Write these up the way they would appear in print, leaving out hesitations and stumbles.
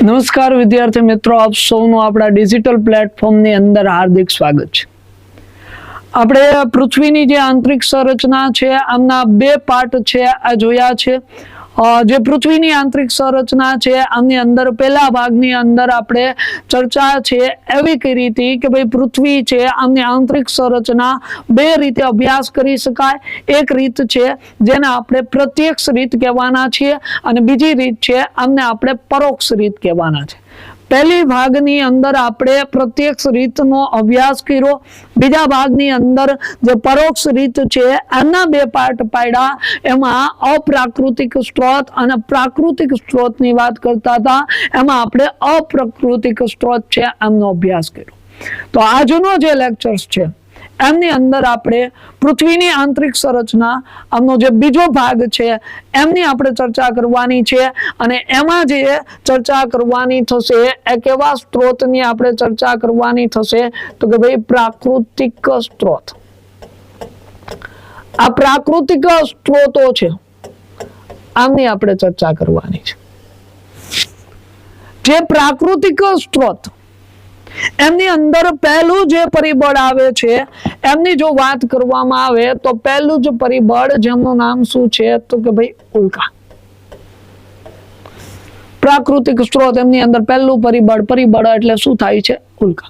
નમસ્કાર વિદ્યાર્થી મિત્રો, આપ સૌનું આપણા ડિજિટલ પ્લેટફોર્મની અંદર હાર્દિક સ્વાગત છે. આપણે પૃથ્વીની જે આંતરિક સંરચના છે આમના બે પાર્ટ છે આ જોયા છે. જે પૃથ્વીની આંતરિક સંરચના છે આમની અંદર પહેલા ભાગની અંદર આપણે ચર્ચા છે એવી કરી હતી કે ભાઈ પૃથ્વી છે આમની આંતરિક સંરચના બે રીતે અભ્યાસ કરી શકાય. એક રીત છે જેને આપણે પ્રત્યક્ષ રીત કહેવાના છીએ અને બીજી રીત છે આમને આપણે પરોક્ષ રીત કહેવાના છે. પહેલી ભાગની અંદર આપણે પ્રત્યક્ષ રીતનો અભ્યાસ કર્યો. બીજા ભાગની અંદર જે પરોક્ષ રીત છે એમના બે પાર્ટ પાડ્યા. એમાં અપ્રાકૃતિક સ્ત્રોત અને પ્રાકૃતિક સ્ત્રોતની વાત કરતા હતા. એમાં આપણે અપ્રાકૃતિક સ્ત્રોત છે એમનો અભ્યાસ કર્યો. તો આજનો જે લેક્ચર્સ છે એમની અંદર આપણે પૃથ્વીની આંતરિક સંરચના આમનો જે બીજો ભાગ છે એમની આપણે ચર્ચા કરવાની છે. અને એમાં જે ચર્ચા કરવાની થશે એ કેવા સ્ત્રોતની આપણે ચર્ચા કરવાની થશે તો કે ભાઈ પ્રાકૃતિક સ્ત્રોત. આ પ્રાકૃતિક સ્ત્રોતો છે આમની આપણે ચર્ચા કરવાની છે. જે પ્રાકૃતિક સ્ત્રોત એમની અંદર પહેલું જે પરિબળ આવે છે એમની જો વાત કરવામાં આવે તો પહેલું જ પરિબળ જેમનું નામ શું છે તો કે ભાઈ ઉલ્કા. પ્રાકૃતિક સ્ત્રોત એમની અંદર પહેલું પરિબળ એટલે શું થાય છે? ઉલ્કા.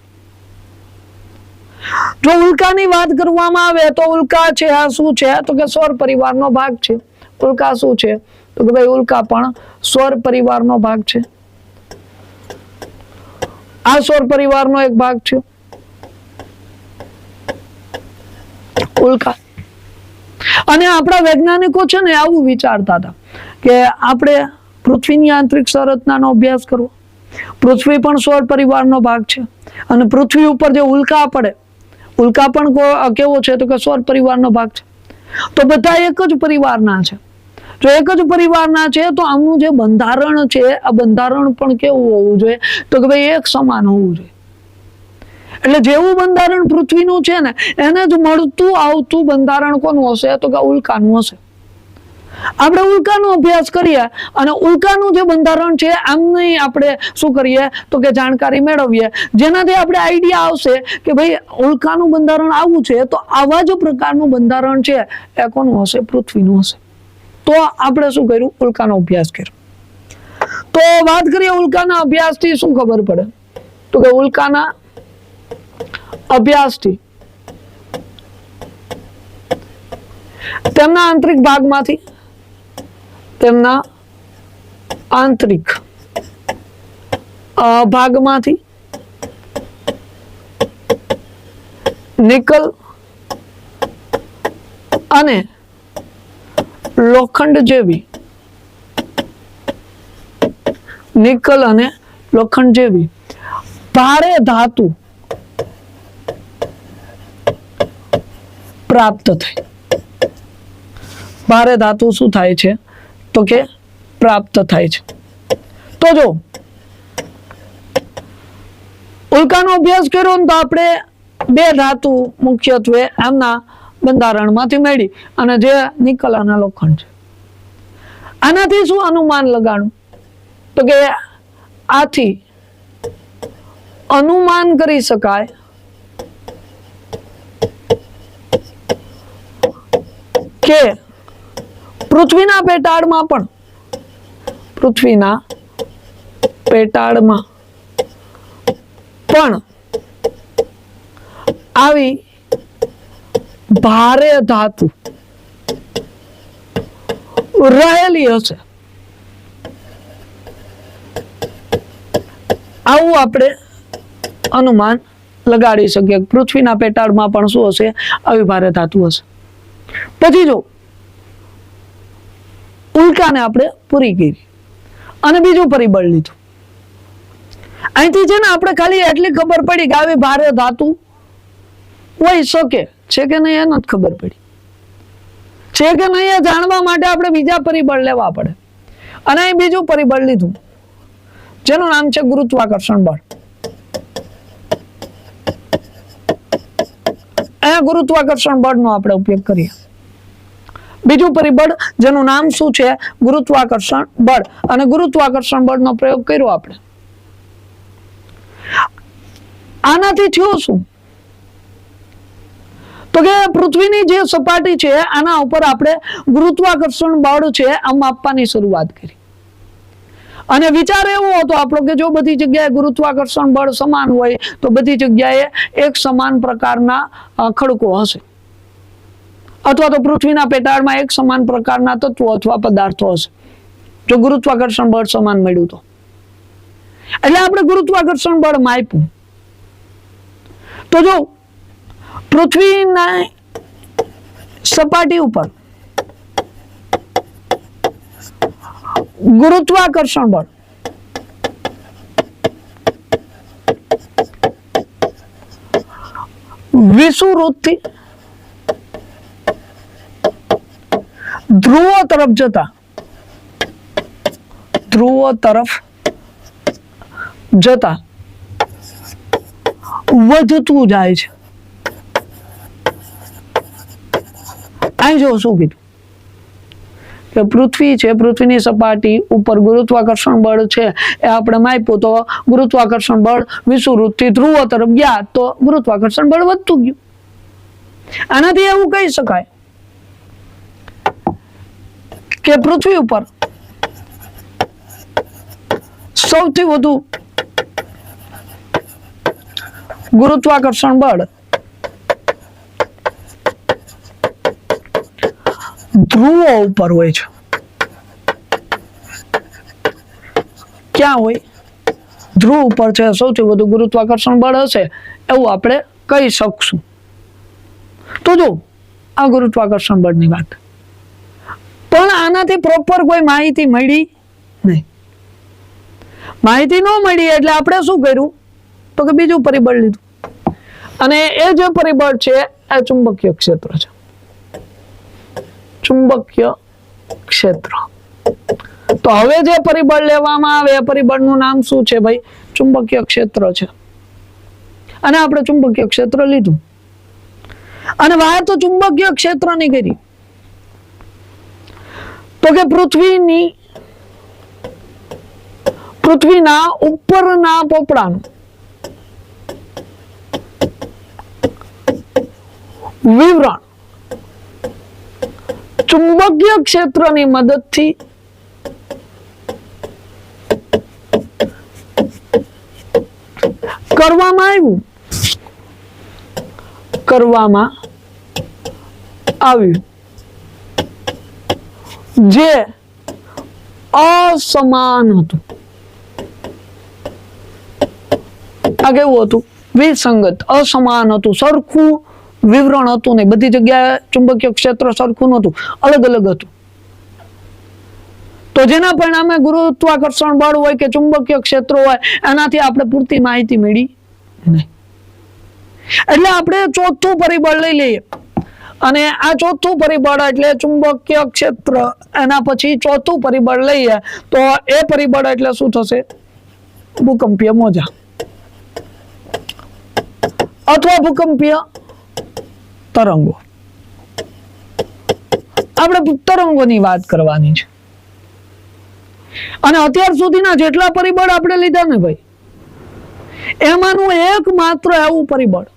જો ઉલ્કાની વાત કરવામાં આવે તો ઉલ્કા છે આ શું છે તો કે સૌર પરિવારનો ભાગ છે. ઉલ્કા શું છે તો કે ભાઈ ઉલ્કા પણ સૌર પરિવારનો ભાગ છે. આ સૌર પરિવારનો એક ભાગ છે ઉલ્કા. અને આપણા વૈજ્ઞાનિકો છે ને આવું વિચારતા હતા કે આપણે પૃથ્વીની આંતરિક સંરચનાનો અભ્યાસ કરવો. પૃથ્વી પણ સૌર પરિવારનો ભાગ છે અને પૃથ્વી ઉપર જે ઉલ્કા પડે, ઉલ્કા પણ કેવો છે તો કે સૌર પરિવારનો ભાગ છે. તો બધા એક જ પરિવારના છે. જો એક જ પરિવારના છે તો આમનું જે બંધારણ છે આ બંધારણ પણ કેવું હોવું જોઈએ તો કે ભાઈ એક સમાન હોવું જોઈએ. એટલે જેવું બંધારણ પૃથ્વીનું છે ને એને જ મળતું આવતું બંધારણ કોનું હશે તો કે ઉલ્કાનું હશે. આપણે ઉલ્કાનો અભ્યાસ કરીએ અને ઉલ્કાનું જે બંધારણ છે આમની આપણે શું કરીએ તો કે જાણકારી મેળવીએ, જેનાથી આપણે આઈડિયા આવશે કે ભાઈ ઉલ્કાનું બંધારણ આવું છે તો આવા જ પ્રકારનું બંધારણ છે એ કોનું હશે? પૃથ્વીનું હશે. તો આપણે શું કર્યું? ઉલ્કાનો અભ્યાસ કર્યો. તો વાત કરીએ ઉલ્કાના અભ્યાસથી શું ખબર પડે તો કે ઉલ્કાના અભ્યાસથી તેમના આંતરિક ભાગમાંથી તેમના આંતરિક ભાગમાંથી નિકલ અને લોખંડ જેવી ભારે ધાતુ પ્રાપ્ત થઈ. ભારે ધાતુ શું થાય છે તો કે પ્રાપ્ત થાય છે. તો જો ઉલ્કાનો અભ્યાસ કર્યો ને તો આપણે બે ધાતુ મુખ્યત્વે એમના બંધારણમાંથી મેળવી અને જે નિકલ અને લોખંડ છે. આનાથી શું અનુમાન લગાડવું તો કે આથી અનુમાન કરી શકાય કે પૃથ્વીના પેટાળમાં પણ આવી ભારે ધાતુ રહેલી હશે. આવું આપણે અનુમાન લગાડી શકીએ. પૃથ્વીના પેટાળમાં પણ શું હશે? આવી ભારે ધાતુ હશે. પછી જો ઉલ્કાને આપણે પૂરી કરી અને બીજું પરિબળ લીધું. અહીંથી છે ને આપણે ખાલી એટલી ખબર પડી કે આવી ભારે ધાતુ હોઈ શકે છે કે નહીં એ નથી ખબર પડી. છે કે નહીં એ જાણવા માટે આપણે બીજા પરિબળ લેવા પડે. અને અહીં બીજું પરિબળ લીધું જેનું નામ છે ગુરુત્વાકર્ષણ બળ. અહીંયા ગુરુત્વાકર્ષણ બળનો આપણે ઉપયોગ કરીએ. બીજું પરિબળ જેનું નામ શું છે? ગુરુત્વાકર્ષણ બળ. અને ગુરુત્વાકર્ષણ બળનો પ્રયોગ કર્યો આપણે આનાથી થયું શું? તો કે પૃથ્વીની જે સપાટી છે આના ઉપર આપણે ગુરુત્વાકર્ષણ બળ છે આમ માપવાની શરૂઆત કરી. અને વિચાર એવો હતો આપણો કે જો બધી જગ્યાએ ગુરુત્વાકર્ષણ બળ સમાન હોય તો બધી જગ્યાએ એક સમાન પ્રકારના ખડકો હશે, અથવા તો પૃથ્વીના પેટાળમાં એક સમાન પ્રકારના તત્વો અથવા પદાર્થો હશે જો ગુરુત્વાકર્ષણ બળ સમાન મળ્યું તો. એટલે આપણે ગુરુત્વાકર્ષણ બળ માપ્યું તો જો પૃથ્વીના સપાટી ઉપર ગુરુત્વાકર્ષણ બળ વિષુવવૃત્તથી ધ્રુવો તરફ જતા વધતું જાય છે. અહીં જો શું કીધું કે પૃથ્વી છે, પૃથ્વીની સપાટી ઉપર ગુરુત્વાકર્ષણ બળ છે એ આપણે માપ્યું તો ગુરુત્વાકર્ષણ બળ વિષુવવૃત્તથી ધ્રુવો તરફ ગયા તો ગુરુત્વાકર્ષણ બળ વધતું ગયું. આનાથી એવું કહી શકાય કે પૃથ્વી ઉપર સૌથી વધુ ગુરુત્વાકર્ષણ બળ ધ્રુવો ઉપર હોય છે. ક્યાં હોય? ધ્રુવ ઉપર છે સૌથી વધુ ગુરુત્વાકર્ષણ બળ હશે એવું આપણે કહી શકશું. તો જો આ ગુરુત્વાકર્ષણ બળની વાત, પણ આનાથી પ્રોપર કોઈ માહિતી મળી નહીં. માહિતી ન મળી એટલે આપણે શું કર્યું તો કે બીજું પરિબળ લીધું, અને એ જે પરિબળ છે એ ચુંબકીય ક્ષેત્ર છે. ચુંબકીય ક્ષેત્ર. તો હવે જે પરિબળ લેવામાં આવે એ પરિબળનું નામ શું છે ભાઈ? ચુંબકીય ક્ષેત્ર છે. અને આપણે ચુંબકીય ક્ષેત્ર લીધું અને વાત તો ચુંબકીય ક્ષેત્રની કરી તો કે પૃથ્વીના ઉપરના પોપડાનું વિવરણ ચુંબકીય ક્ષેત્રની મદદથી કરવામાં આવ્યું જે અસમાન હતું. આ કેવું હતું? વિસંગત, અસમાન હતું, સરખું વિવરણ હતું નહીં. બધી જગ્યાએ ચુંબકીય ક્ષેત્ર સરખું નહોતું, અલગ અલગ હતું. તો જેના પરિણામે ગુરુત્વાકર્ષણ બળ હોય કે ચુંબકીય ક્ષેત્ર હોય એનાથી આપણે પૂરતી માહિતી મળી નહીં. એટલે આપણે ચોથું પરિબળ લઈ લઈએ, અને આ ચોથું પરિબળ એટલે ચુંબકીય ક્ષેત્ર. એના પછી ચોથું પરિબળ લઈએ તો એ પરિબળ એટલે શું થશે? ભૂકંપીય મોજા અથવા ભૂકંપીય તરંગો. આપણે તરંગોની વાત કરવાની છે. અને અત્યાર સુધીના જેટલા પરિબળ આપણે લીધા ને ભાઈ, એમાંનું એકમાત્ર એવું પરિબળ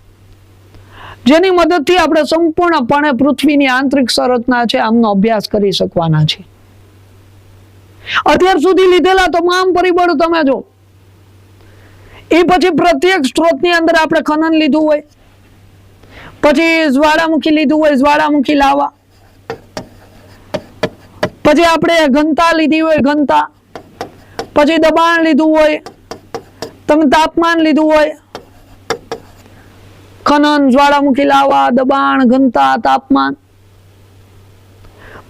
જેની મદદથી આપણે સંપૂર્ણપણે પૃથ્વીની આંતરિક સંરચના છે આમનો અભ્યાસ કરી શકવાના છે. અત્યાર સુધી લીધેલા તમામ પરિબળો તમે જો, એ પછી પ્રત્યેક સ્ત્રોતની અંદર આપણે ખનન લીધું હોય, પછી જ્વાળામુખી લીધું હોય, જ્વાળામુખી લાવા, પછી આપણે ઘનતા લીધી હોય, ઘનતા, પછી દબાણ લીધું હોય, તમે તાપમાન લીધું હોય, ખનન, જ્વાળામુખી લાવા, દબાણ, ઘનતા, તાપમાન,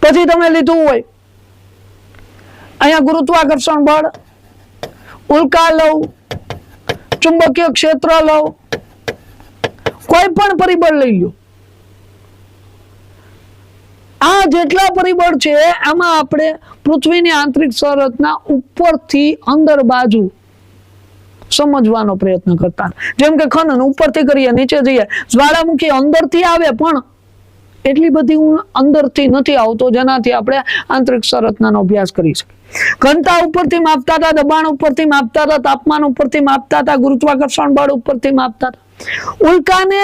પછી તમે લીધું હોય અહીંયા ગુરુત્વાકર્ષણ બળ, ઉલ્કા લવ, ચુંબકીય ક્ષેત્ર લવ, કોઈ પણ પરિબળ લઈ લો. આ જેટલા પરિબળ છે આમાં આપણે પૃથ્વીની આંતરિક સંરચના ઉપરથી અંદર બાજુ સમજવાનો પ્રયત્ન કરતા. જેમ કે ખનન ઉપરથી કરીએ, નીચે જઈએ, જ્વાળામુખી અંદરથી આવે પણ એટલી બધી હું અંદરથી નથી આવતો જેનાથી આપણે આંતરિક સંરચનાનો અભ્યાસ કરી શકીએ. ઘનતા ઉપરથી માપતા હતા, દબાણ ઉપરથી માપતા હતા, તાપમાન ઉપરથી માપતા હતા, ગુરુત્વાકર્ષણ બળ ઉપરથી માપતા હતા. ઉલ્કાને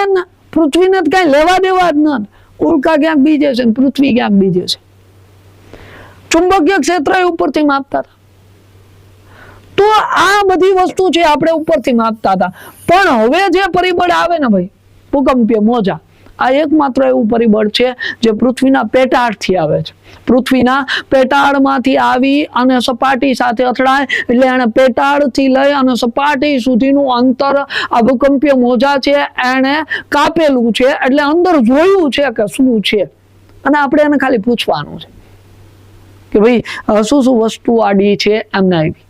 પૃથ્વીને કઈ લેવા દેવા જ ન. ઉલ્કા ક્યાંક બીજે છે ને પૃથ્વી ક્યાંક બીજે છે. ચુંબકીય ક્ષેત્ર ઉપરથી માપતા હતા. તો આ બધી વસ્તુ છે આપણે ઉપરથી માપતા હતા. પણ હવે જે પરિબળ આવે ને ભાઈ, ભૂકંપીય મોજા, આ એકમાત્ર એવું પરિબળ છે જે પૃથ્વીના પેટાળથી આવે છે. પૃથ્વીના પેટાળમાંથી આવી અને સપાટી સાથે અથડાય એટલે એને પેટાળથી લઈ અને સપાટી સુધીનું અંતર આ ભૂકંપીય મોજા છે એને કાપેલું છે. એટલે અંદર જોયું છે કે શું છે, અને આપણે એને ખાલી પૂછવાનું છે કે ભાઈ શું શું વસ્તુ આડી છે એમને આવી.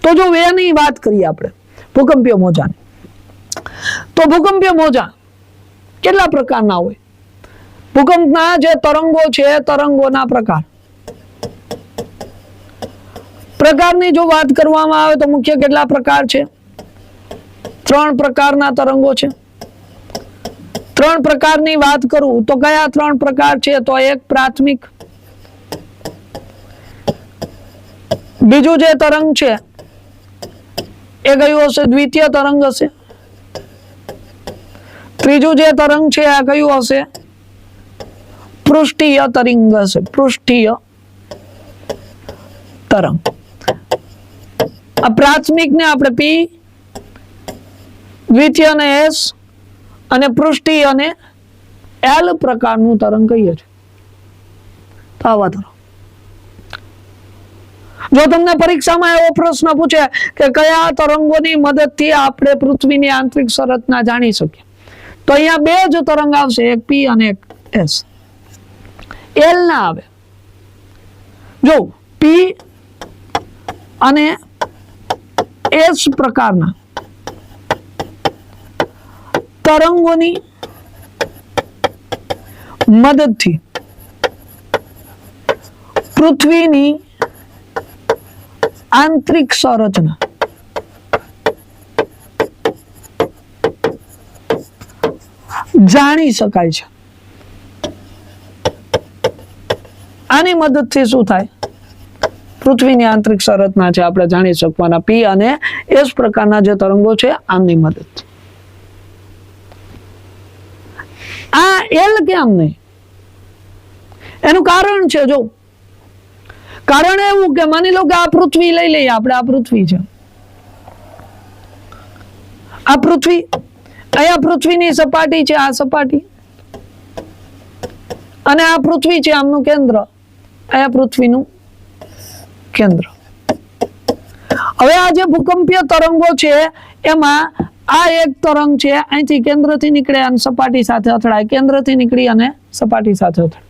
તો જો એની વાત કરીએ આપણે ભૂકંપીય મોજાની, તો ભૂકંપીય મોજા કેટલા પ્રકારના હોય? ભૂકંપના જે તરંગો છે, તરંગોના પ્રકારની જો વાત કરવામાં આવે તો મુખ્ય કેટલા પ્રકાર છે? 3 પ્રકારના તરંગો છે. 3 પ્રકારની વાત કરું તો કયા 3 પ્રકાર છે? તો એક પ્રાથમિક, બીજું જે તરંગ છે એ કયું હશે? દ્વિતીય તરંગ હશે. ત્રીજું જે તરંગ છે આ કયું હશે? પૃષ્ઠીય તરંગ હશે. પૃષ્ઠીય તરંગ. આ પ્રાથમિક ને આપણે પી, દ્વિતીય ને એસ અને પૃષ્ઠીય ને એલ પ્રકારનું તરંગ કહીએ છીએ. તો આવા તરંગ. જો તમને પરીક્ષામાં એવો પ્રશ્ન પૂછે કે કયા તરંગોની મદદથી આપણે પૃથ્વીની આંતરિક સંરચના જાણી શકીએ, તો અહીંયા 2 જ તરંગ આવશે, એક પી અને એક એસ. એલ ના આવે. જો પી અને એસ પ્રકારના તરંગોની મદદથી પૃથ્વીની આંતરિક સંરચના જાણી શકાય છે. આની મદદથી શું થાય? પૃથ્વીની આંતરિક સંરચના છે આપણે જાણી શકવાના પી અને એસ પ્રકારના જે તરંગો છે આમની મદદથી. આ એલ કેમ નહીં? એનું કારણ છે. જો કારણ એવું કે માની લો કે આ પૃથ્વી લઈ લઈએ આપણે, આ પૃથ્વી છે, આ પૃથ્વી, અહીંયા પૃથ્વીની સપાટી છે, આ સપાટી, અને આ પૃથ્વી છે આમનું કેન્દ્ર, અહીંયા પૃથ્વીનું કેન્દ્ર. હવે આ જે ભૂકંપીય તરંગો છે એમાં આ એક તરંગ છે અહીંથી કેન્દ્રથી નીકળે અને સપાટી સાથે અથડાય, કેન્દ્રથી નીકળી અને સપાટી સાથે અથડાય.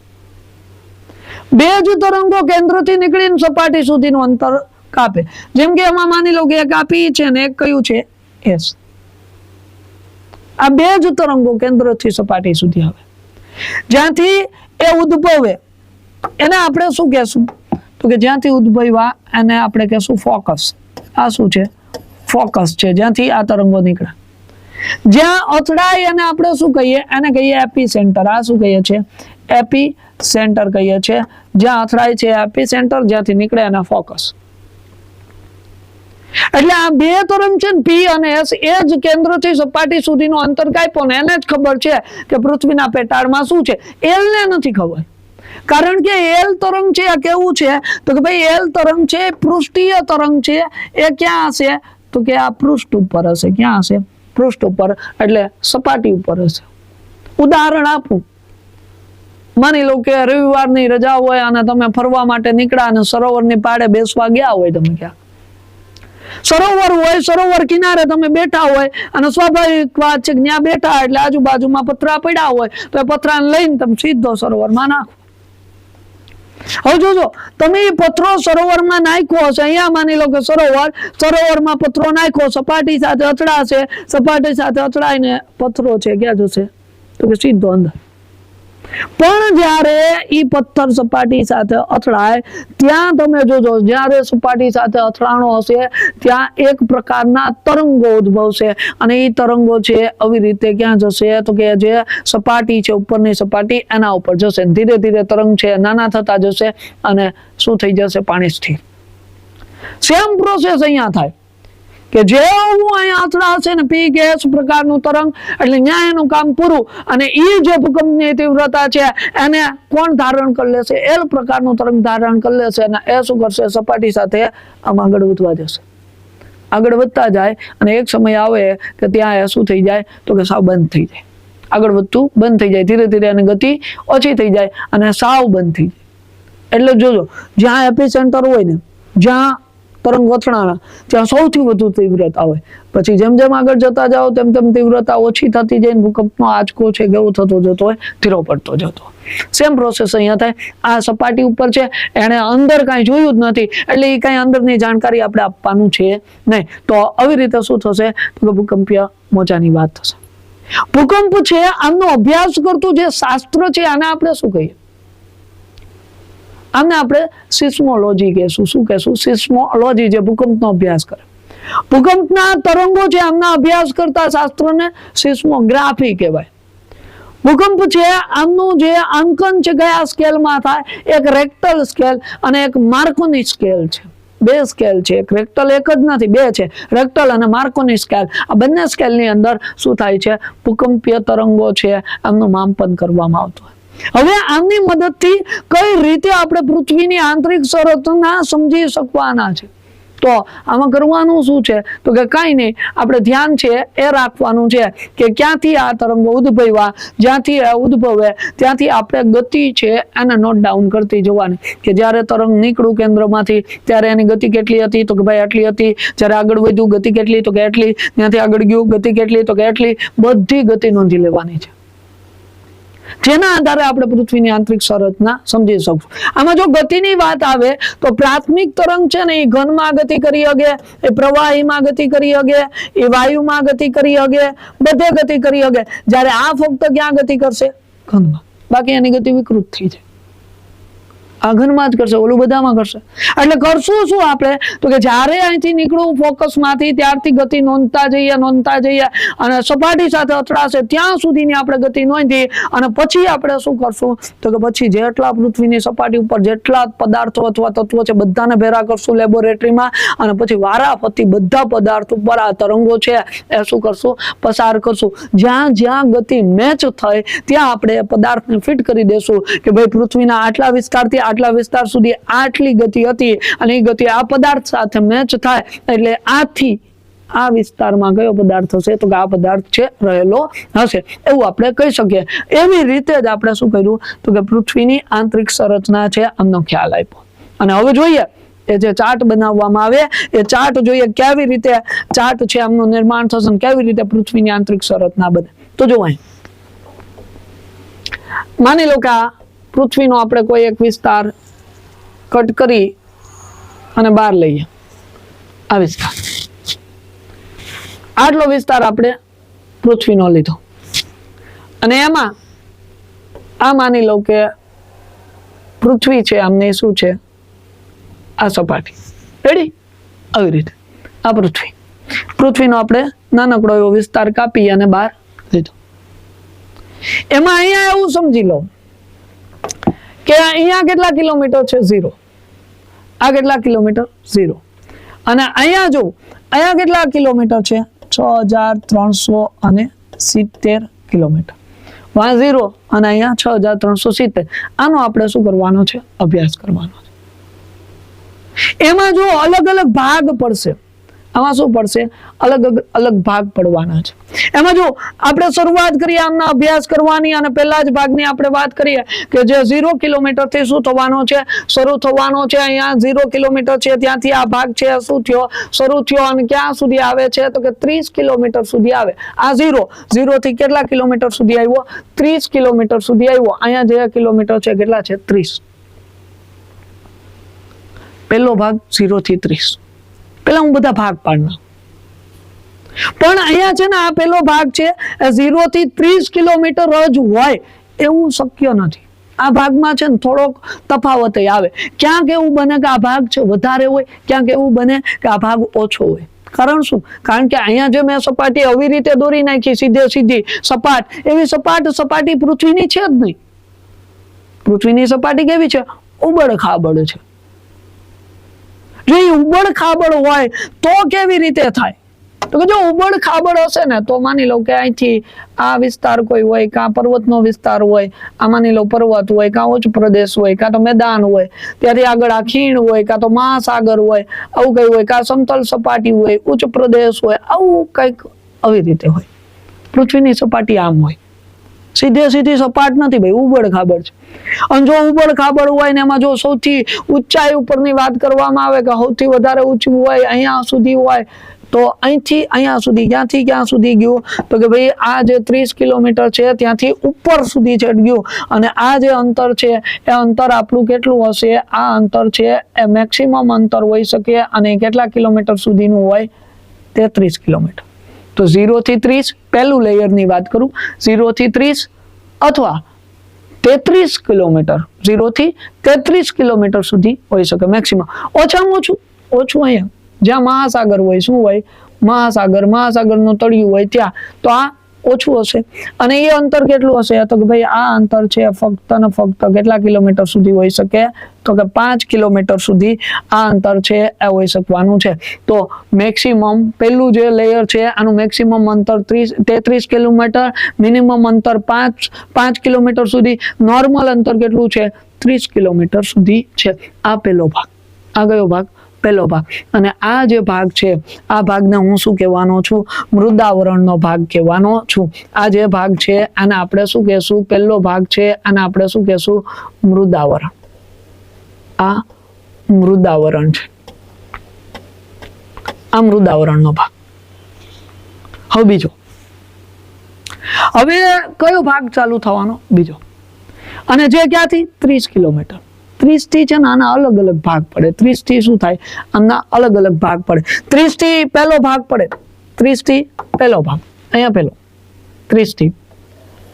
2 જ તરંગો કેન્દ્રથી નીકળીને સપાટી સુધીનું અંતર કાપે. જેમ કે એમાં માની લો કે એક આ પી છે ને એક કયું છે? એસ. આ 2 જ તરંગો કેન્દ્રથી સપાટી સુધી આવે. જ્યાંથી એ ઉદ્ભવે એને આપણે શું કહેશું? તો કે જ્યાંથી ઉદ્ભવ્યા એને આપણે કહેશું ફોકસ. આ શું છે? ફોકસ છે, જ્યાંથી આ તરંગો નીકળે. જ્યાં અથડાય એને આપણે શું કહીએ? એને કહીએ એપી સેન્ટર. આ શું કહીએ છીએ? એપી સેન્ટર કહીએ છીએ. જ્યાં અથડાય છે એપી સેન્ટર, જ્યાંથી નીકળે એના ફોકસ. એટલે આ 2 તરંગ છે ને પી અને એસ, એ જ કેન્દ્રથી સપાટી સુધીનો અંતર કાપ્યો ને એને જ ખબર છે કે પૃથ્વીના પેટાળમાં શું છે. એલ ને નથી ખબર. કારણ કે એલ તરંગ છે આ કેવું છે? તો કે ભાઈ એલ તરંગ છે પૃષ્ઠીય તરંગ છે. એ ક્યાં હશે? તો કે આ પૃષ્ઠ ઉપર હશે. ક્યાં હશે? પૃષ્ઠ ઉપર, એટલે સપાટી ઉપર હશે. ઉદાહરણ આપું, માની લો કે રવિવારની રજા હોય અને તમે ફરવા માટે નીકળ્યા અને સરોવરની પાળે બેસવા ગયા હોય. તમે ક્યાં સરોવર હોય, સરોવર કિનારે તમે બેઠા હોય અને સ્વાભાવિક વાત છે કે ત્યાં બેઠા એટલે આજુબાજુમાં પથરા પડ્યા હોય તો એ પથરાને લઈને તમે સીધો સરોવરમાં નાખો. હવે જોજો, તમે એ પથરો સરોવરમાં નાખ્યો હશે, અહીંયા માની લો કે સરોવરમાં પથરો નાખ્યો, સપાટી સાથે અથડાશે, સપાટી સાથે અથડાઈને પથરો છે ક્યાં જશે? તો કે સીધો અંદર. પણ જ્યારે ઈ પથ્થર સપાટી સાથે અથડાય ત્યાં તમે જોજો, જ્યારે સપાટી સાથે અથડાણો હશે ત્યાં એક પ્રકારના તરંગો ઉદ્ભવશે અને એ તરંગો છે આવી રીતે ક્યાં જશે તો કે જે સપાટી છે ઉપરની સપાટી એના ઉપર જશે, ધીરે ધીરે તરંગ છે નાના થતા જશે અને શું થઈ જશે? પાણી સ્થિર. સેમ પ્રોસેસ અહીંયા થાય કે જેવું અહીંયા અથડાશે ને પી ગેસ પ્રકારનું તરંગ એટલે ન્યાય એનું કામ પૂરું અને એ જે ભૂકંપની તીવ્રતા છે એને કોણ ધારણ કરી લેશે? એલ પ્રકારનું તરંગ ધારણ કરી લેશે અને એ શું કરશે? સપાટી સાથે આમ આગળ વધવા જશે. આગળ વધતા જાય અને એક સમય આવે કે ત્યાં એ શું થઈ જાય તો કે સાવ બંધ થઈ જાય, આગળ વધતું બંધ થઈ જાય, ધીરે ધીરે એની ગતિ ઓછી થઈ જાય અને સાવ બંધ થઈ જાય. એટલે જોજો જ્યાં એપિસેન્ટર હોય ને, જ્યાં તરંગ અથડાણા ત્યાં સૌથી વધુ તીવ્રતા હોય, પછી જેમ જેમ આગળ જતા જાઓ તેમ તેમ તીવ્રતા ઓછી થતી જાય, ભૂકંપનો આંચકો છે કેવો થતો જતો હોય? ધીરો પડતો જતો. સેમ પ્રોસેસ અહીંયા થાય. આ સપાટી ઉપર છે, એને અંદર કાંઈ જોયું જ નથી એટલે એ કાંઈ અંદરની જાણકારી આપણે આપવાનું છે નહીં. તો આવી રીતે શું થશે તો કે ભૂકંપીય મોજાની વાત થશે. ભૂકંપ છે આમનો અભ્યાસ કરતું જે શાસ્ત્ર છે આને આપણે શું કહીએ? આમને આપણે સિસ્મોલોજી કહેશું. શું કહેશું? સિસ્મોલોજી, જે ભૂકંપનો અભ્યાસ કરે. ભૂકંપના તરંગો છે આમના અભ્યાસ કરતા શાસ્ત્રને સિસ્મોગ્રાફી કહેવાય. ભૂકંપ છે આમનું જે અંકન છે કયા સ્કેલમાં થાય? એક રેક્ટલ સ્કેલ અને એક માર્કોની સ્કેલ છે. બે સ્કેલ છે, એક રેક્ટલ એક જ નથી, બે છે, રેક્ટલ અને માર્કોની સ્કેલ. આ બંને સ્કેલની અંદર શું થાય છે? ભૂકંપીય તરંગો છે આમનું માપન કરવામાં આવતું હોય. હવે આમની મદદથી કઈ રીતે આપણે પૃથ્વીની આંતરિક સંરચના સમજી શકવાના છે? તો આમાં કરવાનું શું છે તો કે કાંઈ નહીં, આપણે ધ્યાન છે એ રાખવાનું છે કે ક્યાંથી આ તરંગો ઉદ્ભવ્યા, જ્યાંથી ઉદ્ભવે ત્યાંથી આપણે ગતિ છે એને નોટ ડાઉન કરતી જવાની કે જ્યારે તરંગ નીકળ્યું કેન્દ્રમાંથી ત્યારે એની ગતિ કેટલી હતી તો કે ભાઈ આટલી હતી, જ્યારે આગળ વધ્યું ગતિ કેટલી તો કે એટલી, ત્યાંથી આગળ ગયું ગતિ કેટલી તો કે એટલી, બધી ગતિ નોંધી લેવાની છે. જેના આધારે આપણે પૃથ્વીની આંતરિક સંરચના સમજી શકશું. આમાં જો ગતિની વાત આવે તો પ્રાથમિક તરંગ છે ને એ ઘનમાં ગતિ કરી શકે, એ પ્રવાહીમાં ગતિ કરી શકે, એ વાયુમાં ગતિ કરી શકે, બધે ગતિ કરી શકે. જ્યારે આ ફક્ત ક્યાં ગતિ કરશે? ઘનમાં. બાકી એની ગતિ વિકૃત થઈ જાય. આ ઘનમાં જ કરશે, ઓલું બધામાં કરશે. એટલે કરશું શું આપણે તો કે જ્યારે અહીંથી નીકળવું ફોકસમાંથી ત્યારથી ગતિ નોંધતા જઈએ અને સપાટી સાથે અથડાશે ત્યાં સુધીની આપણે ગતિ નોંધી અને પછી આપણે શું કરશું તો કે પછી જેટલા પૃથ્વીની સપાટી ઉપર જેટલા પદાર્થો અથવા તત્વો છે બધાને ભેરા કરશું લેબોરેટરીમાં અને પછી વારાફરતી બધા પદાર્થ ઉપર આ તરંગો છે એ શું કરશું? પસાર કરશું. જ્યાં જ્યાં ગતિ મેચ થઈ ત્યાં આપણે પદાર્થને ફિટ કરી દેશું કે ભાઈ પૃથ્વીના આટલા વિસ્તારથી આટલા વિસ્તાર સુધી આટલી ગતિ હતી અને એ ગતિ આ પદાર્થ સાથે મેચ થાય એટલે આથી આ વિસ્તારમાં કયો પદાર્થ હશે તો કે આ પદાર્થ છે રહેલો હશે, એવું આપણે કહી શકીએ. એવી રીતે જ આપણે શું કર્યું તો કે પૃથ્વીની આંતરિક સંરચના છે આમનો ખ્યાલ આપ્યો. અને હવે જોઈએ એ જે ચાર્ટ બનાવવામાં આવે એ ચાર્ટ જોઈએ કેવી રીતે ચાર્ટ છે આમનું નિર્માણ થશે અને કેવી રીતે પૃથ્વીની આંતરિક સંરચના બને. તો જો અહીં માની લો કે પૃથ્વીનો આપણે કોઈ એક વિસ્તાર કટ કરી અને બહાર લઈએ, આ વિસ્તાર, આટલો વિસ્તાર આપણે પૃથ્વીનો લીધો અને એમાં આ માની લો કે પૃથ્વી છે આમની શું છે આ સપાટી, રેડી? આવી રીતે આ પૃથ્વીનો આપણે નાનકડો એવો વિસ્તાર કાપી અને બહાર લીધો. એમાં અહીંયા એવું સમજી લો કે અહીંયા કેટલા કિલોમીટર છે? 0. આ કેટલા કિલોમીટર? 0. અને અહીંયા જો અહીંયા કેટલા કિલોમીટર છે? 6370 કિલોમીટર. 0 અને અહીંયા 6370. આનો આપણે શું કરવાનો છે? અભ્યાસ કરવાનો છે. એમાં જો અલગ અલગ ભાગ પડશે, આમાં શું પડશે? અલગ અલગ ભાગ પડવાના છે. એમાં જો આપણે શરૂઆત કરીએ આમના અભ્યાસ કરવાની અને પહેલા જ ભાગની આપણે વાત કરીએ કે જે 0 કિલોમીટર થી શું થવાનો છે? શરૂ થવાનો છે. અહીંયા 0 કિલોમીટર છે ત્યાંથી આ ભાગ છે શું થયો? શરૂ થયો અને ક્યાં સુધી આવે છે તો કે 30 કિલોમીટર સુધી આવે. આ 0 થી કેટલા કિલોમીટર સુધી આવ્યો? 30 કિલોમીટર સુધી આવ્યો. અહીંયા જે કિલોમીટર છે કેટલા છે? 30. પહેલો ભાગ 0 થી 30. પેલા હું બધા ભાગ પાડના, પણ અહીંયા છે ને આ પેલો ભાગ છે 0 થી 30 કિલોમીટર જ હોય એવું શક્ય નથી. આ ભાગમાં છે ને થોડોક તફાવત આવે. ક્યાંક એવું બને કે આ ભાગ છે વધારે હોય, ક્યાંક એવું બને કે આ ભાગ ઓછો હોય. કારણ શું? કારણ કે અહીંયા જે મેં સપાટી આવી રીતે દોરી નાખી સીધે સીધી સપાટ, એવી સપાટી પૃથ્વીની છે જ નહીં. પૃથ્વીની સપાટી કેવી છે? ઉબડ ખાબડ છે. જો એ ઉબડ ખાબડ હોય તો કેવી રીતે થાય? તો કે જો ઉબડ ખાબડ હશે ને તો માની લો કે અહીંથી આ વિસ્તાર કોઈ હોય, કાં પર્વતનો વિસ્તાર હોય, આ માની લો પર્વત હોય, કાં ઉચ્ચ પ્રદેશ હોય, કાં તો મેદાન હોય, ત્યાંથી આગળ આ ખીણ હોય, કાં તો મહાસાગર હોય, આવું કઈ હોય, કાં સમતલ સપાટી હોય, ઉચ્ચ પ્રદેશ હોય, આવું કઈક આવી રીતે હોય. પૃથ્વીની સપાટી આમ હોય, સીધે સીધી સપાટ નથી ભાઈ, ઉબડ ખાબડ છે. અને જો ઉબડ ખાબડ હોય ને એમાં જો સૌથી ઊંચાઈ ઉપરની વાત કરવામાં આવે કે સૌથી વધારે ઊંચું હોય અહીંયા સુધી હોય, તો અહીંથી અહીંયા સુધી ક્યાંથી ક્યાં સુધી ગયું? તો કે ભાઈ આ જે 30 કિલોમીટર છે ત્યાંથી ઉપર સુધી ચડી ગયું. અને આ જે અંતર છે એ અંતર આપણું કેટલું હશે? આ અંતર છે એ મેક્સિમમ અંતર હોઈ શકે અને કેટલા કિલોમીટર સુધીનું હોય? 33 કિલોમીટર. તો 0 થી 30 પહેલું લેયરની વાત કરું, 0 થી 30 અથવા 33 કિલોમીટર, 0 થી 33 કિલોમીટર સુધી હોઈ શકે મેક્સિમમ. ઓછામાં ઓછું અહીંયા જ્યાં મહાસાગર હોય, શું હોય? મહાસાગરનું તળિયું હોય ત્યાં, તો આ ઓછું હશે. અને એ અંતર કેટલું હશે? તો કે ભાઈ આ અંતર છે ફક્ત ને ફક્ત કેટલા કિલોમીટર સુધી હોઈ શકે? તો કે 5 કિલોમીટર સુધી આ અંતર છે એ હોઈ શકવાનું છે. તો મેક્સિમમ પહેલું જે લેયર છે આનું મેક્સિમમ અંતર 33 કિલોમીટર, મિનિમમ અંતર 5 કિલોમીટર સુધી, નોર્મલ અંતર કેટલું છે? 30 કિલોમીટર સુધી છે. આ પહેલો ભાગ. આ કયો ભાગ? પહેલો ભાગ. અને આ જે ભાગ છે આ ભાગને હું શું કહેવાનો છું? મૃદાવરણનો ભાગ કહેવાનો છું. આ જે ભાગ છે આને આપણે શું કહેશું? પહેલો ભાગ છે આને આપણે શું કહેશું? મૃદાવરણ. આ મૃદાવરણ છે, આ મૃદાવરણનો ભાગ. હવે બીજો, હવે કયો ભાગ ચાલુ થવાનો? બીજો. અને જે ક્યાંથી? 30 કિલોમીટર. 30 થી છે ને આના અલગ અલગ ભાગ પડે. 30 થી શું થાય? આના અલગ અલગ ભાગ પડે. 30 થી પહેલો ભાગ પડે, 30 થી પહેલો ભાગ, અહીંયા પહેલો 30 થી.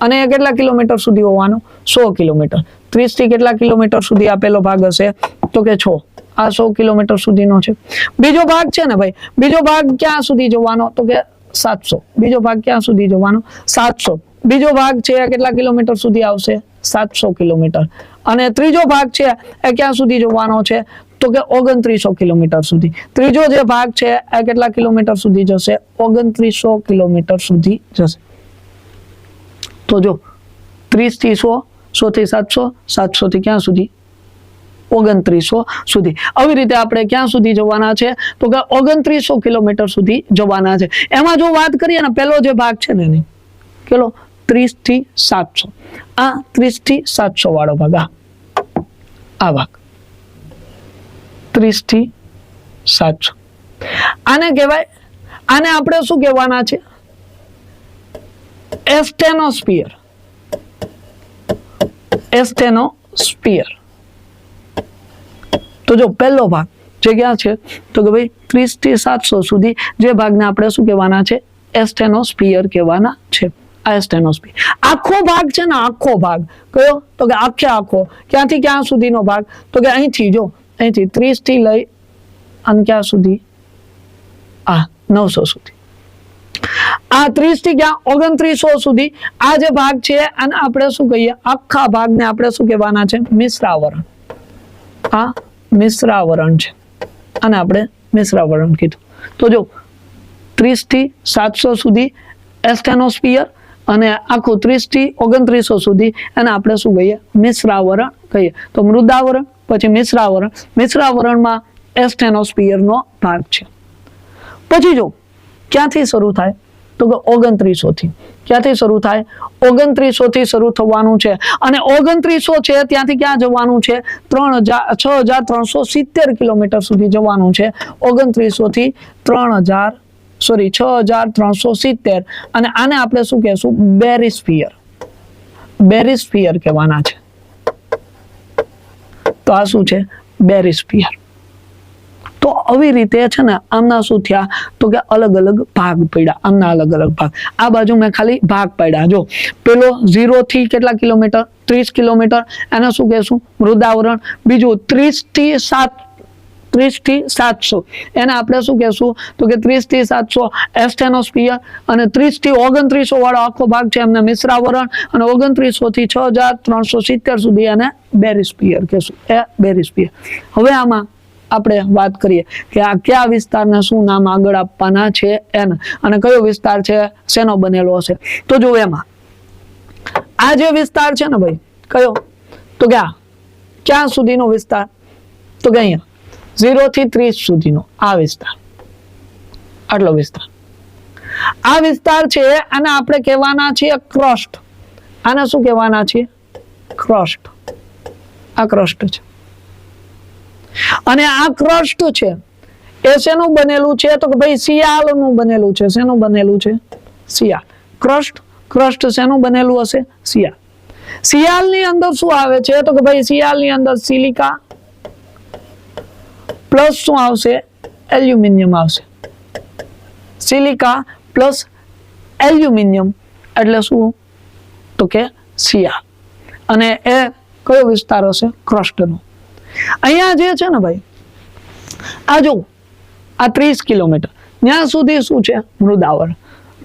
અને કેટલા કિલોમીટર સુધી હોવાનો? 100 કિલોમીટર. 30 થી કેટલા કિલોમીટર સુધી આ પહેલો ભાગ હશે? તો કે 6. આ 100 કિલોમીટર સુધીનો છે. બીજો ભાગ છે ને ભાઈ, બીજો ભાગ ક્યાં સુધી જવાનો? તો કે 700. બીજો ભાગ ક્યાં સુધી જવાનો? 700. બીજો ભાગ છે કેટલા કિલોમીટર સુધી આવશે? 700 કિલોમીટર. અને ત્રીજો ભાગ છે એ ક્યાં સુધી જવાનો છે? તો કે 2900 કિલોમીટર સુધી. ત્રીજો જે ભાગ છે એ કેટલા કિલોમીટર સુધી જશે? 2900 કિલોમીટર સુધી જશે. તો જો 30 થી 100, 100 થી 700, 700 થી ક્યાં સુધી? 2900 સુધી. આવી રીતે આપણે ક્યાં સુધી જવાના છે? તો કે 2900 કિલોમીટર સુધી જવાના છે. એમાં જો વાત કરીએ ને, પહેલો જે ભાગ છે ને એની કેટલો? 30 થી 700. આ 30 થી 700 વાળો ભાગ, આ ભાગ 30 થી 700. આને કહેવાય, આને આપણે શું કહેવાના છે? એસ્ટેનોસ્ફિયર. એસ્ટેનોસ્ફિયર. તો જો પહેલો ભાગ જે ક્યાં છે? તો કે ભાઈ 30 થી 700 સુધી જે ભાગને આપણે શું કહેવાના છે? એસ્ટેનોસ્ફિયર કહેવાના છે. આ એસ્ટેનોસ્ફિયર આખો ભાગ છે ને, આખો ભાગ કયો? તો કે આખો. ક્યાંથી ક્યાં સુધીનો ભાગ? તો કે અહીંથી, જો અહીંથી 30 થી લઈ અને ક્યાં સુધી? આ 900 સુધી. આ 30 થી ક્યાં? 2900 સુધી. આ જે ભાગ છે આને આપણે શું કહીએ? આખા ભાગને આપણે શું કહેવાના છે? મિશ્રાવરણ. આ મિશ્રાવરણ છે, આને આપણે મિશ્રાવરણ કીધું. તો જો 30 થી 700 સુધી એસ્ટેનોસ્ફિયર, અને આખું 30 થી 2900 સુધી એને આપણે શું કહીએ? મિશ્રાવરણ કહીએ. તો મૃદાવરણ, પછી મિશ્રાવરણ. મિશ્રાવરણમાં એસ્ટેનોસ્ફિયરનો ભાગ છે. પછી જો ક્યાંથી શરૂ થાય? તો કે 2900 થી. ક્યાંથી શરૂ થાય? 2900 થી શરૂ થવાનું છે. અને 2900 છે ત્યાંથી ક્યાં જવાનું છે? 6370 કિલોમીટર સુધી જવાનું છે. 2900 થી 6370. અને આને આપણે શું કહેશું? બેરિસ્ફિયર. બેરિસ્ફિયર કહેવાના છે. તો આ શું છે? બેરિસ્ફિયર. તો તો આવી રીતે છે ને આમના શું થયા તો કે અલગ અલગ ભાગ પડ્યા, આમના અલગ અલગ ભાગ. આ બાજુ મેં ખાલી ભાગ પાડ્યા. જો પેલો 0 થી કેટલા કિલોમીટર, 30 કિલોમીટર, એને શું કહેશું મૃદાવરણ. બીજું 30 થી 700 એને આપણે શું કહેશું તો કે 30 થી 700 એસ્ટેનોસ્ફિયર, અને 30 થી 2900 વાળો આખો ભાગ છે એમને મિશ્રાવરણ, અને 2900 થી 6370 સુધી એને બેરિસ્ફિયર કહેશું, એ બેરિસ્ફિયર. હવે આમાં આપણે વાત કરીએ કે આ કયા વિસ્તારને શું નામ આગળ આપવાના છે એને, અને કયો વિસ્તાર છે શેનો બનેલો હશે. તો જો એમાં આ જે વિસ્તાર છે ને ભાઈ કયો તો કે આ ક્યાં સુધીનો વિસ્તાર તો કે અહીંયા 0 થી 30 સુધીનો આ વિસ્તાર, આટલો વિસ્તાર. આ વિસ્તાર છે આને આપણે કહેવાના છીએ ક્રસ્ટ. આને શું કહેવાના છીએ ક્રસ્ટ. આ ક્રસ્ટ છે, અને આ ક્રસ્ટ છે એ શેનું બનેલું છે તો કે ભાઈ શિયાળનું બનેલું છે. શેનું બનેલું છે શિયાળ. ક્રસ્ટ શેનું બનેલું હશે શિયાળ. શિયાળની અંદર શું આવે છે તો કે ભાઈ શિયાળની અંદર સિલિકા પ્લસ શું આવશે એલ્યુમિનિયમ આવશે. સિલિકા પ્લસ એલ્યુમિનિયમ એટલે શું તો કે શિયાળ. અને એ કયો વિસ્તાર હશે ક્રસ્ટનો. અહીંયા જે છે ને ભાઈ આ જો આ 30 કિલોમીટર ત્યાં સુધી શું છે મૃદાવરણ.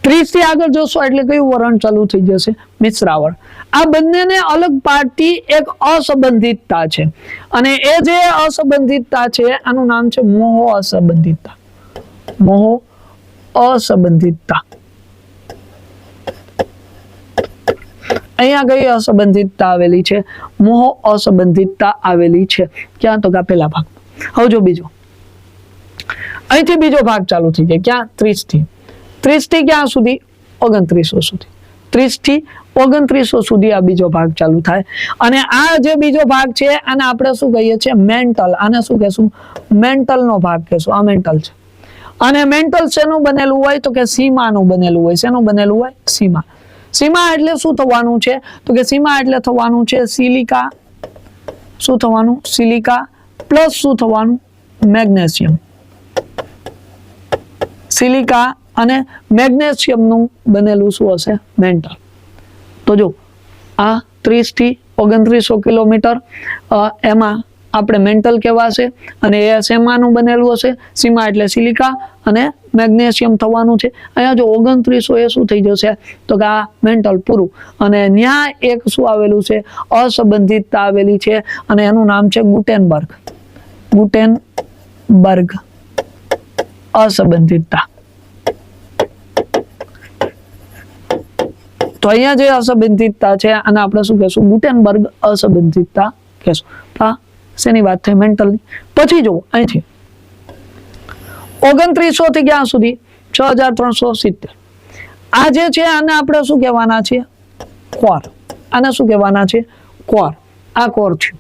30 થી આગળ જશો એટલે કયું વરણ ચાલુ થઈ જશે મિશ્રાવરણ. આ બંનેને અલગ પાડતી એક અસંબંધિતતા છે, અને એ જે અસંબંધિતતા છે આનું નામ છે મોહ અસંબંધિતતા. મોહ અસંબંધિતતા. અહીંયા કઈ અસંબંધિતતા આવેલી છે મોહ અસંબંધિતતા આવેલી છે. ક્યાં તો કે પેલા ભાગ. હવે જો બીજો અહીંથી બીજો ભાગ ચાલુ થઈ જાય ક્યાં 30 થી ક્યાં સુધી 2900 સુધી. 30 થી 2900 સુધી આ બીજો ભાગ ચાલુ થાય. અને આ જે બીજો ભાગ છે આને આપણે શું કહીએ છીએ મેન્ટલ. આને શું કહેશું મેન્ટલ નો ભાગ કહેશું. આ મેન્ટલ છે. અને મેન્ટલ શેનું બનેલું હોય તો કે સીમાનું બનેલું હોય. શેનું બનેલું હોય સીમા. સીમા એટલે શું થવાનું છે તો કે સીમા એટલે થવાનું છે સિલિકા. શું થવાનું સિલિકા પ્લસ શું થવાનું મેગ્નેશિયમ. સિલિકા અને મેગ્નેશિયમ નું બનેલું શું હશે મેન્ટલ. તો જો આ 30 થી 2900 કિલોમીટર એમાં આપણે મેન્ટલ કહેવાશે, અને એ શેમાનું બનેલું હશે સીમા એટલે સિલિકા અને મેગ્નેશિયમ થવાનું છે. અહીંયા જો 2900 એ શું થઈ જશે તો કે આ મેન્ટલ પૂરું. અને ત્યાં એક શું આવેલું છે અસંબંધિતતા આવેલી છે, અને એનું નામ છે ગુટેનબર્ગ. ગુટેનબર્ગ અસંબંધિતતા. તો અહીંયા જે અસંબંધિતતા છે આને આપણે શું કહેશું ગુટેનબર્ગ અસંબંધિતતા કહેશું. શેની વાત થઈ મેન્ટલની. પછી જો અહીંથી 2900 થી ક્યાં સુધી 6370. આ જે છે આને આપણે શું કહેવાના છે કોર. આને શું કહેવાના છે કોર. આ કોર છે.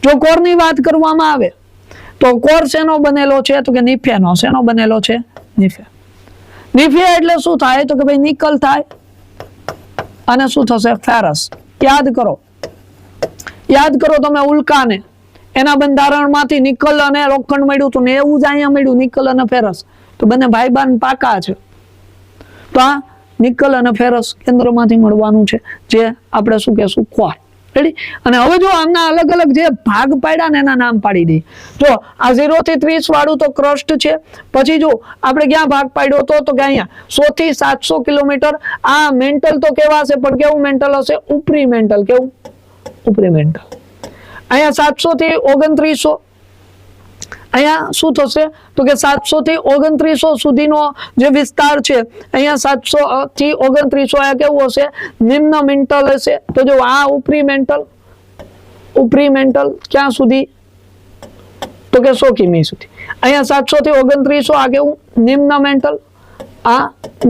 જો કોરની વાત કરવામાં આવે તો કોર શેનો બનેલો છે તો કે નિફેનો. શેનો બનેલો છે નિફે. નિફે એટલે શું થાય તો કે ભાઈ નિકલ થાય, અને શું થશે ફેરસ. યાદ કરો તમે ઉલ્કાને એના બંધારણમાંથી નિકલ અને લોખંડ મળ્યું હતું ને એવું જ અહીંયા મળ્યું નિકલ અને ફેરસ. તો બંને ભાઈબાન પાકા છે. તો આ નિકલ અને ફેરસ કેન્દ્રમાંથી મળવાનું છે, જે આપણે શું કહેશું કોર. રેડી. અને હવે જો આમના અલગ અલગ જે ભાગ પાડ્યા ને એના નામ પાડી દઈએ. જો આ 0 થી 30 વાળું તો ક્રસ્ટ છે. પછી જો આપણે ક્યાં ભાગ પાડ્યો હતો તો કે અહીંયા 100 થી 700 કિલોમીટર. આ મેન્ટલ તો કેવાશે પણ કેવું મેન્ટલ હશે ઉપરી મેન્ટલ. કેવું ઉપરી મેન્ટલ. અહીંયા 700 થી 2900. અહીંયા શું થશે તો કે 700 થી 2900 સુધીનો જે વિસ્તાર છે અહીંયા 700 થી 2900 આ કેવું હશે નિમ્ન મેન્ટલ હશે. તો જો આ ઉપરી મેન્ટલ ક્યાં સુધી તો કે 100 કિમી સુધી. અહીંયા 700 થી 2900 આ કેવું નિમ્ન મેન્ટલ. આ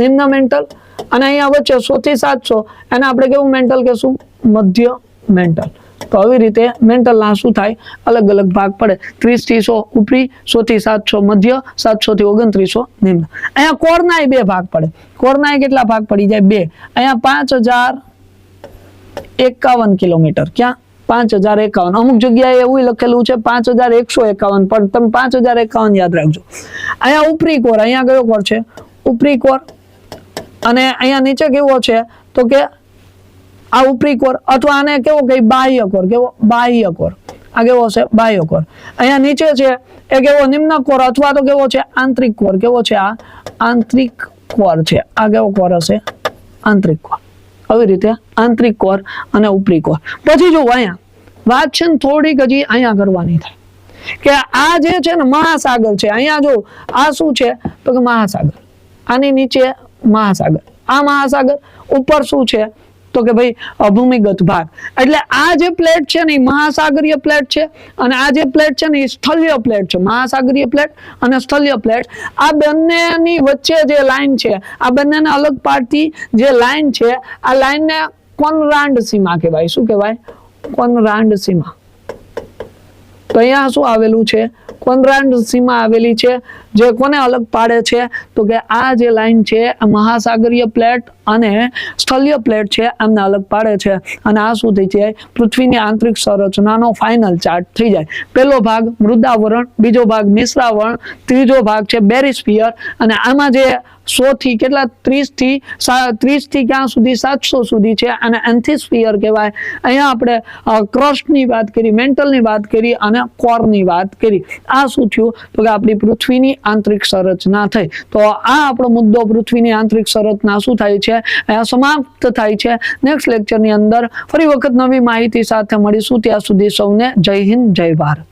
નિમ્ન મેન્ટલ. અને અહીંયા વચ્ચે 100 થી 700 એને આપણે કેવું મેન્ટલ કહેશું મધ્ય મેન્ટલ. તો આવી રીતે મેન્ટલના શું થાય અલગ અલગ ભાગ પડે. 30 થી 100 ઉપરી, 100 થી 700 મધ્ય, 700 થી 2900 નિમ્ન. અહીંયા કોરના 2 ભાગ પડે. કોરના કેટલા ભાગ પડી જાય 2. અહીંયા 5051 કિલોમીટર. ક્યાં 5051. અમુક જગ્યાએ એવું લખેલું છે 5151, પણ તમે 5051 યાદ રાખજો. અહીંયા ઉપરી કોર, અહીંયા કયો કોર છે? ઉપરી કોર. અને અહીંયા નીચે કેવો છે તો કે આ ઉપરી કોર, અથવા આને કેવો કે બાહ્ય કોર. કેવો? બાહ્ય કોર. આ કેવો છે? બાહ્ય કોર. અહીંયા નીચે છે એ કેવો? નિમ્ન કોર, અથવા તો કેવો છે? આંતરિક કોર. કેવો છે? આ આંતરિક કોર છે. આ કેવો કોર હશે? આંતરિક કોર. આવી રીતે આંતરિક કોર અને ઉપરી કોર. પછી જો અહીંયા વાત છે ને થોડીક હજી અહીંયા કરવાની થાય કે આ જે છે ને મહાસાગર છે. અહીંયા જો આ શું છે તો કે મહાસાગર, આની નીચે મહાસાગર, આ મહાસાગર, ઉપર શું છે તો કે ભાઈ ભૂમિગત ભાગ. એટલે આ જે પ્લેટ છે ને એ મહાસાગરીય પ્લેટ છે, અને આ જે પ્લેટ છે ને એ સ્થલીય પ્લેટ છે. મહાસાગરીય પ્લેટ અને સ્થલીય પ્લેટ, આ બંનેની વચ્ચે જે લાઈન છે, આ બંનેને અલગ પાડતી જે લાઈન છે, આ લાઈનને કોનરાડ સીમા કહેવાય. શું કહેવાય? કોનરાડ સીમા. તો અહીંયા શું આવેલું છે? કોનરાડ સીમા આવેલી છે, જે કોને અલગ પાડે છે તો કે આ જે લાઈન છે આ મહાસાગરીય પ્લેટ અને સ્થલીય પ્લેટ છે, આમને અલગ પાડે છે. અને આ શું થઈ જાય? પૃથ્વીની આંતરિક સંરચનાનો ફાઇનલ ચાર્ટ થઈ જાય. પહેલો ભાગ મૃદાવરણ, બીજો ભાગ મિશ્રાવરણ, ત્રીજો ભાગ છે બેરિસ્ફિયર. અને આમાં જે 100 થી કેટલા 30 થી ક્યાં સુધી 700 સુધી છે, અને એન્થીસ્ફિયર કહેવાય. અહીંયા આપણે ક્રસ્ટની વાત કરી, મેન્ટલની વાત કરી અને કોરની વાત કરી. આ શું થયું તો કે આપણી પૃથ્વીની આંતરિક સંરચના થઈ. તો આ આપણો મુદ્દો પૃથ્વીની આંતરિક સંરચના શું થાય છે અહીંયા સમાપ્ત થાય છે. નેક્સ્ટ લેક્ચરની અંદર ફરી વખત નવી માહિતી સાથે મળીશું. ત્યાં સુધી સૌને જય હિન્દ, જય ભારત.